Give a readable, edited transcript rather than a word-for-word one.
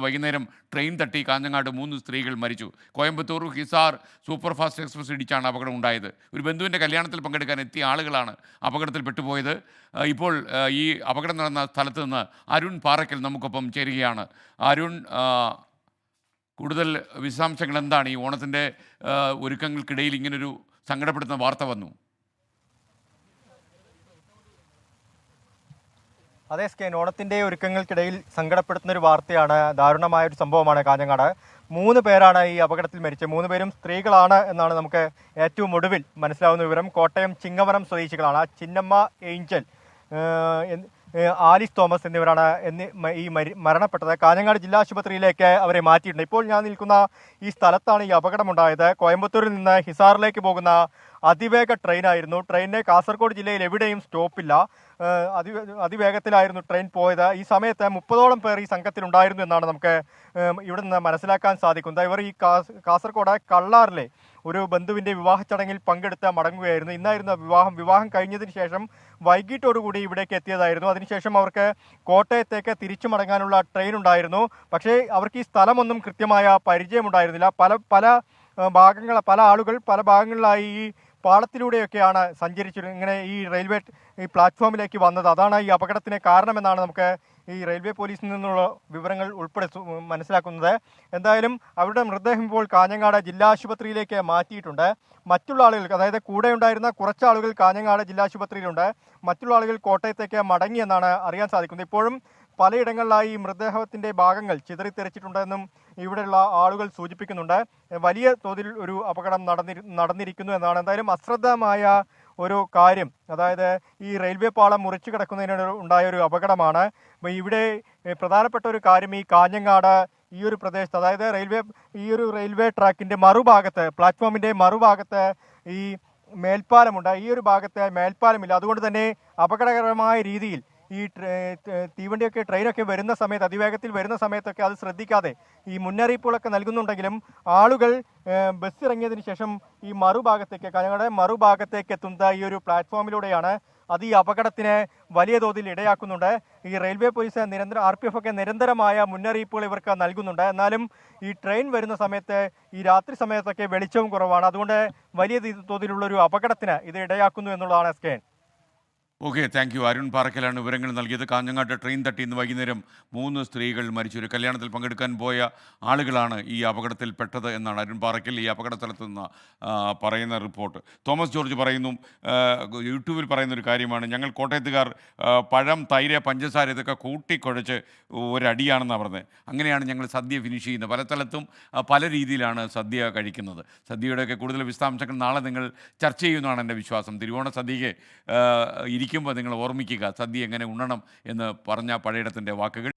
വൈകുന്നേരം ട്രെയിൻ തട്ടി കാഞ്ഞങ്ങാട് 3 സ്ത്രീകൾ മരിച്ചു. Coimbatore Hisar super fast express ഇടിച്ചാണ് അപകടം ഉണ്ടായത്. ഒരു ബന്ധുവിൻ്റെ കല്യാണത്തിൽ പങ്കെടുക്കാൻ എത്തിയ ആളുകളാണ് അപകടത്തിൽ പെട്ടുപോയത്. ഇപ്പോൾ ഈ അപകടം നടന്ന സ്ഥലത്ത് നിന്ന് അരുൺ പാറയ്ക്കൽ നമുക്കൊപ്പം ചേരുകയാണ്. അരുൺ, കൂടുതൽ വിശദാംശങ്ങൾ എന്താണ്? ഈ ഓണത്തിൻ്റെ ഒരുക്കങ്ങൾക്കിടയിൽ ഇങ്ങനൊരു സങ്കടപ്പെടുത്തുന്ന വാർത്ത വന്നു. അതേ സ്കേൻ, ഓണത്തിൻ്റെ ഒരുക്കങ്ങൾക്കിടയിൽ സങ്കടപ്പെടുത്തുന്ന ഒരു വാർത്തയാണ്. ദാരുണമായ ഒരു സംഭവമാണ് കാഞ്ഞങ്ങാട്. 3 പേരാണ് ഈ അപകടത്തിൽ മരിച്ചത്. 3 പേരും സ്ത്രീകളാണ് എന്നാണ് നമുക്ക് ഏറ്റവും ഒടുവിൽ മനസ്സിലാവുന്ന വിവരം. കോട്ടയം ചിങ്ങവനം സ്വദേശികളാണ്. ചിന്നമ്മ ഏഞ്ചൽ, ആലിസ് തോമസ് എന്നിവരാണ് ഈ മരണപ്പെട്ടത്. കാഞ്ഞങ്ങാട് ജില്ലാ ആശുപത്രിയിലേക്ക് അവരെ മാറ്റിയിട്ടുണ്ട്. ഇപ്പോൾ ഞാൻ നിൽക്കുന്ന ഈ സ്ഥലത്താണ് ഈ അപകടമുണ്ടായത്. കോയമ്പത്തൂരിൽ നിന്ന് ഹിസാറിലേക്ക് പോകുന്ന അതിവേഗ ട്രെയിനായിരുന്നു. ട്രെയിനിന് കാസർഗോഡ് ജില്ലയിൽ എവിടെയും സ്റ്റോപ്പില്ല. അതിവേഗത്തിലായിരുന്നു ട്രെയിൻ പോയത്. ഈ സമയത്ത് 30ഓളം പേർ ഈ സംഘത്തിലുണ്ടായിരുന്നു എന്നാണ് നമുക്ക് ഇവിടെ നിന്ന് മനസ്സിലാക്കാൻ സാധിക്കുന്നത്. ഇവർ ഈ കാസർഗോഡ് കള്ളാറിലെ ഒരു ബന്ധുവിൻ്റെ വിവാഹ ചടങ്ങിൽ പങ്കെടുത്ത് മടങ്ങുകയായിരുന്നു. ഇന്നായിരുന്നു വിവാഹം കഴിഞ്ഞതിന് ശേഷം വൈകിട്ടോടുകൂടി ഇവിടേക്ക് എത്തിയതായിരുന്നു. അതിനുശേഷം അവർക്ക് കോട്ടയത്തേക്ക് തിരിച്ചു മടങ്ങാനുള്ള ട്രെയിൻ ഉണ്ടായിരുന്നു. പക്ഷേ അവർക്ക് ഈ സ്ഥലമൊന്നും കൃത്യമായ പരിചയമുണ്ടായിരുന്നില്ല. പല ആളുകൾ പല ഭാഗങ്ങളിലായി ഈ പാളത്തിലൂടെയൊക്കെയാണ് സഞ്ചരിച്ചിരുന്നത്. ഇങ്ങനെ ഈ റെയിൽവേ പ്ലാറ്റ്ഫോമിലേക്ക് വന്നത്. അതാണ് ഈ അപകടത്തിന് കാരണമെന്നാണ് നമുക്ക് ഈ റെയിൽവേ പോലീസിൽ നിന്നുള്ള വിവരങ്ങൾ ഉൾപ്പെടെ മനസ്സിലാക്കുന്നത്. എന്തായാലും അവരുടെ മൃതദേഹം ഇപ്പോൾ കാഞ്ഞങ്ങാട് ജില്ലാ ആശുപത്രിയിലേക്ക് മാറ്റിയിട്ടുണ്ട്. മറ്റുള്ള ആളുകൾക്ക്, അതായത് കൂടെ ഉണ്ടായിരുന്ന കുറച്ച് ആളുകൾ കാഞ്ഞങ്ങാട് ജില്ലാ ആശുപത്രിയിലുണ്ട്. മറ്റുള്ള ആളുകൾ കോട്ടയത്തേക്ക് മടങ്ങിയെന്നാണ് അറിയാൻ സാധിക്കുന്നത്. ഇപ്പോഴും പലയിടങ്ങളിലായി ഈ മൃതദേഹത്തിൻ്റെ ഭാഗങ്ങൾ ചിതറിത്തെറിച്ചിട്ടുണ്ടെന്നും ഇവിടെയുള്ള ആളുകൾ സൂചിപ്പിക്കുന്നുണ്ട്. വലിയ തോതിൽ ഒരു അപകടം നടന്നിരിക്കുന്നു എന്നാണ്. എന്തായാലും അശ്രദ്ധമായ ഒരു കാര്യം, അതായത് ഈ റെയിൽവേ പാളം മുറിച്ചു കിടക്കുന്നതിന് ഉണ്ടായ ഒരു അപകടമാണ്. ഇവിടെ പ്രധാനപ്പെട്ട ഒരു കാര്യം, ഈ കാഞ്ഞങ്ങാട് ഈ ഒരു പ്രദേശത്ത്, അതായത് റെയിൽവേ ട്രാക്കിൻ്റെ മറുഭാഗത്ത്, പ്ലാറ്റ്ഫോമിൻ്റെ മറുഭാഗത്ത് ഈ മേൽപ്പാലമുണ്ട്. ഈ ഒരു ഭാഗത്ത് മേൽപ്പാലമില്ല. അതുകൊണ്ട് തന്നെ അപകടകരമായ രീതിയിൽ ഈ തീവണ്ടിയൊക്കെ ട്രെയിനൊക്കെ വരുന്ന സമയത്ത്, അതിവേഗത്തിൽ വരുന്ന സമയത്തൊക്കെ അത് ശ്രദ്ധിക്കാതെ ഈ മുന്നറിയിപ്പുകളൊക്കെ നൽകുന്നുണ്ടെങ്കിലും ആളുകൾ ബസ് ഇറങ്ങിയതിന് ശേഷം ഈ കാഞ്ഞങ്ങാട് മറുഭാഗത്തേക്ക് എത്തുന്ന ഈ ഒരു പ്ലാറ്റ്ഫോമിലൂടെയാണ്. അത് ഈ അപകടത്തിന് വലിയ തോതിൽ ഇടയാക്കുന്നുണ്ട്. ഈ റെയിൽവേ പോലീസ് RPF ഒക്കെ നിരന്തരമായ മുന്നറിയിപ്പുകൾ ഇവർക്ക് നൽകുന്നുണ്ട്. എന്നാലും ഈ ട്രെയിൻ വരുന്ന സമയത്ത്, ഈ രാത്രി സമയത്തൊക്കെ വെളിച്ചവും കുറവാണ്. അതുകൊണ്ട് വലിയ തോതിലുള്ളൊരു അപകടത്തിന് ഇത് ഇടയാക്കുന്നു എന്നുള്ളതാണ് സ്കേൻ. Okay, thank you. അരുൺ പാറയ്ക്കലാണ് വിവരങ്ങൾ നൽകിയത്. കാഞ്ഞങ്ങാട്ട് ട്രെയിൻ തട്ടി ഇന്ന് വൈകുന്നേരം 3 സ്ത്രീകൾ മരിച്ചു. ഒരു കല്യാണത്തിൽ പങ്കെടുക്കാൻ പോയ ആളുകളാണ് ഈ അപകടത്തിൽപ്പെട്ടത് എന്നാണ് അരുൺ പാറയ്ക്കൽ ഈ അപകട സ്ഥലത്ത് നിന്ന് പറയുന്ന റിപ്പോർട്ട്. തോമസ് ജോർജ് പറയുന്നു, യൂട്യൂബിൽ പറയുന്ന ഒരു കാര്യമാണ്, ഞങ്ങൾ കോട്ടയത്തുകാർ പഴം, തൈര്, പഞ്ചസാര ഇതൊക്കെ കൂട്ടിക്കുഴച്ച് ഒരടിയാണെന്നാണ് പറഞ്ഞത്. അങ്ങനെയാണ് ഞങ്ങൾ സദ്യ ഫിനിഷ് ചെയ്യുന്നത്. പല സ്ഥലത്തും പല രീതിയിലാണ് സദ്യ കഴിക്കുന്നത്. സദ്യയുടെയൊക്കെ കൂടുതൽ വിശദാംശങ്ങൾ നാളെ നിങ്ങൾ ചർച്ച ചെയ്യുന്നതാണ് എൻ്റെ വിശ്വാസം. തിരുവോണ സദ്യയ്ക്ക് ഇരിക്കുമ്പോൾ നിങ്ങൾ ഓർമ്മിക്കുക സദ്യ എങ്ങനെ ഉണ്ണണം എന്ന് പറഞ്ഞ പഴയിടത്തിൻ്റെ വാക്കുകൾ.